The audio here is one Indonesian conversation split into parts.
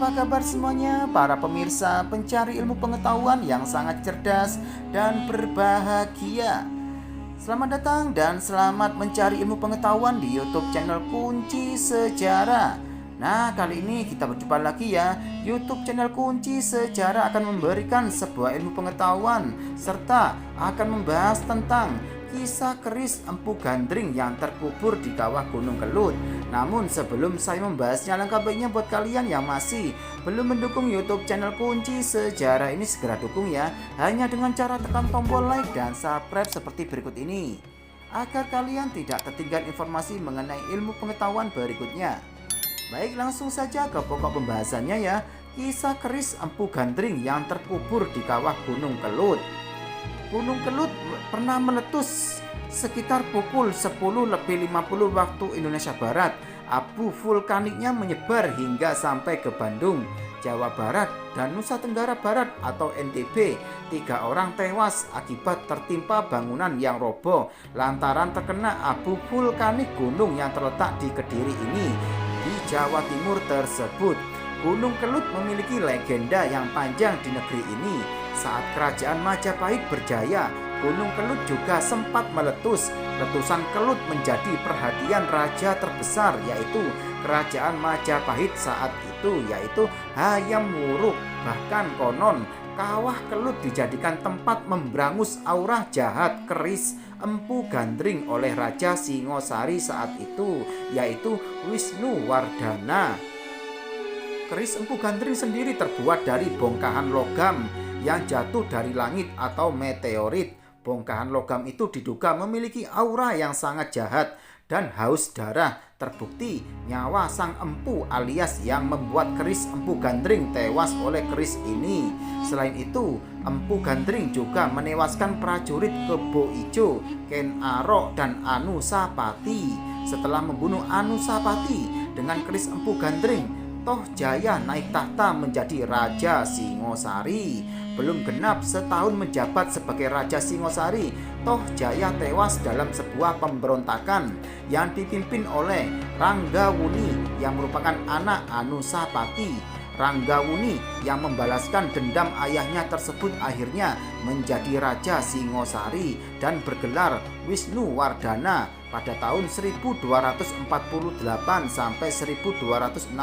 Apa kabar semuanya para pemirsa pencari ilmu pengetahuan yang sangat cerdas dan berbahagia. Selamat datang dan selamat mencari ilmu pengetahuan di YouTube channel Kunci Sejarah. Nah, kali ini kita berjumpa lagi ya. YouTube channel Kunci Sejarah akan memberikan sebuah ilmu pengetahuan serta akan membahas tentang kisah keris Empu Gandring yang terkubur di kawah Gunung Kelut. Namun sebelum saya membahasnya, alangkah baiknya buat kalian yang masih belum mendukung YouTube channel Kunci Sejarah ini, segera dukung ya. Hanya dengan cara tekan tombol like dan subscribe seperti berikut ini, agar kalian tidak tertinggal informasi mengenai ilmu pengetahuan berikutnya. Baik, langsung saja ke pokok pembahasannya ya. Kisah keris Empu Gandring yang terkubur di kawah Gunung Kelut. Gunung Kelut pernah meletus sekitar pukul 10.50 waktu Indonesia Barat. Abu vulkaniknya menyebar hingga sampai ke Bandung, Jawa Barat, dan Nusa Tenggara Barat atau NTB. 3 orang tewas akibat tertimpa bangunan yang roboh lantaran terkena abu vulkanik gunung yang terletak di Kediri ini di Jawa Timur tersebut. Gunung Kelut memiliki legenda yang panjang di negeri ini. Saat kerajaan Majapahit berjaya, Gunung Kelut juga sempat meletus. Letusan Kelut menjadi perhatian raja terbesar, yaitu kerajaan Majapahit saat itu, yaitu Hayam Wuruk. Bahkan konon kawah Kelut dijadikan tempat memberangus aura jahat keris Empu Gandring oleh Raja Singosari saat itu, yaitu Wisnuwardana. Keris Empu Gandring sendiri terbuat dari bongkahan logam yang jatuh dari langit atau meteorit. Bongkahan logam itu diduga memiliki aura yang sangat jahat dan haus darah. Terbukti nyawa sang empu alias yang membuat keris Empu Gandring tewas oleh keris ini. Selain itu, Empu Gandring juga menewaskan prajurit Kebo Ijo, Ken Arok, dan Anusapati. Setelah membunuh Anusapati dengan keris Empu Gandring, Toh Jaya naik tahta menjadi Raja Singosari. Belum genap setahun menjabat sebagai Raja Singosari, Toh Jaya tewas dalam sebuah pemberontakan yang dipimpin oleh Ranggawuni yang merupakan anak Anusapati. Ranggawuni yang membalaskan dendam ayahnya tersebut akhirnya menjadi Raja Singosari dan bergelar Wisnuwardana pada tahun 1248 sampai 1268.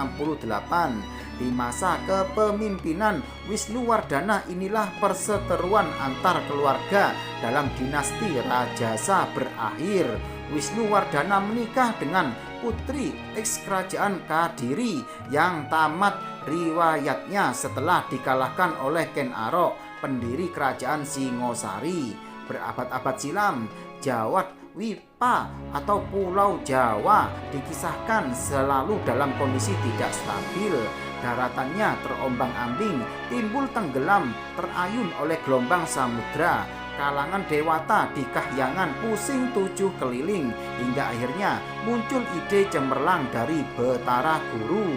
Di masa kepemimpinan Wisnuwardana inilah perseteruan antar keluarga dalam dinasti Rajasa berakhir. Wisnuwardana menikah dengan putri eks kerajaan Kadiri yang tamat riwayatnya setelah dikalahkan oleh Ken Arok, pendiri kerajaan Singosari. Berabad-abad silam, Jawat Wipa atau Pulau Jawa dikisahkan selalu dalam kondisi tidak stabil. Daratannya terombang-ambing, timbul tenggelam, terayun oleh gelombang samudra. Kalangan dewata di kahyangan pusing 7 keliling, hingga akhirnya muncul ide cemerlang dari Betara Guru.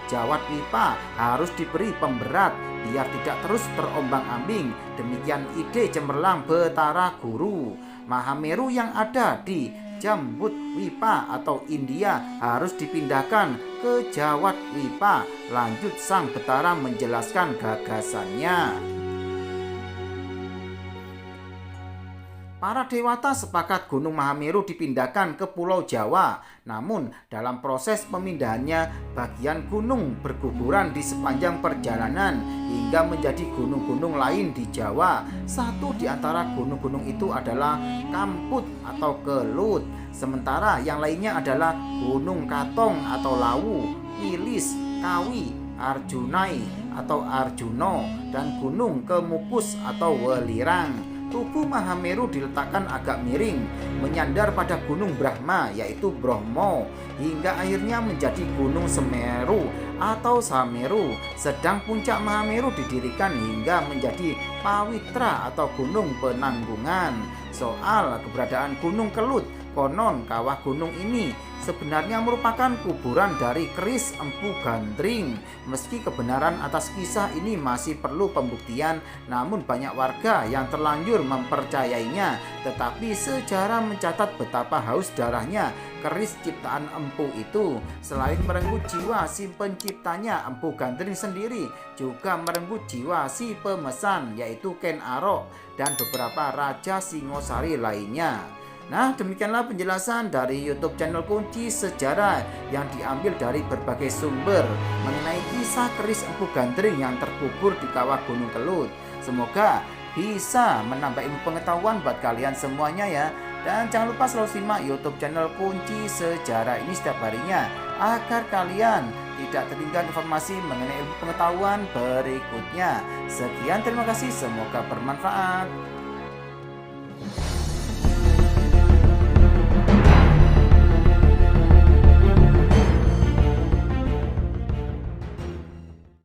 Jawat Wipa harus diberi pemberat biar tidak terus terombang-ambing. Demikian ide cemerlang Betara Guru. Mahameru yang ada di Jambut Wipa atau India harus dipindahkan ke Jawat Wipa. Lanjut sang Betara menjelaskan gagasannya. Para dewata sepakat Gunung Mahameru dipindahkan ke Pulau Jawa. Namun dalam proses pemindahannya, bagian gunung berguguran di sepanjang perjalanan hingga menjadi gunung-gunung lain di Jawa. Satu di antara gunung-gunung itu adalah Kamput atau Kelut. Sementara yang lainnya adalah Gunung Katong atau Lawu, Wilis, Kawi, Arjunai atau Arjuno, dan Gunung Kemukus atau Welirang. Tubuh Mahameru diletakkan agak miring, menyandar pada Gunung Brahma yaitu Bromo, hingga akhirnya menjadi Gunung Semeru atau Sameru. Sedang puncak Mahameru didirikan hingga menjadi Pawitra atau Gunung Penanggungan. Soal keberadaan Gunung Kelut Konon kawah gunung ini sebenarnya merupakan kuburan dari keris Empu Gandring. Meski kebenaran atas kisah ini masih perlu pembuktian, namun banyak warga yang terlanjur mempercayainya. Tetapi sejarah mencatat betapa haus darahnya keris ciptaan Empu itu. Selain merenggut jiwa si penciptanya, Empu Gandring sendiri juga merenggut jiwa si pemesan, yaitu Ken Arok dan beberapa raja Singosari lainnya. Nah, demikianlah penjelasan dari YouTube channel Kunci Sejarah yang diambil dari berbagai sumber mengenai kisah keris Empu Gandring yang terkubur di kawah Gunung Kelut. Semoga bisa menambah ilmu pengetahuan buat kalian semuanya ya. Dan jangan lupa selalu simak YouTube channel Kunci Sejarah ini setiap harinya agar kalian tidak tertinggal informasi mengenai ilmu pengetahuan berikutnya. Sekian, terima kasih, semoga bermanfaat.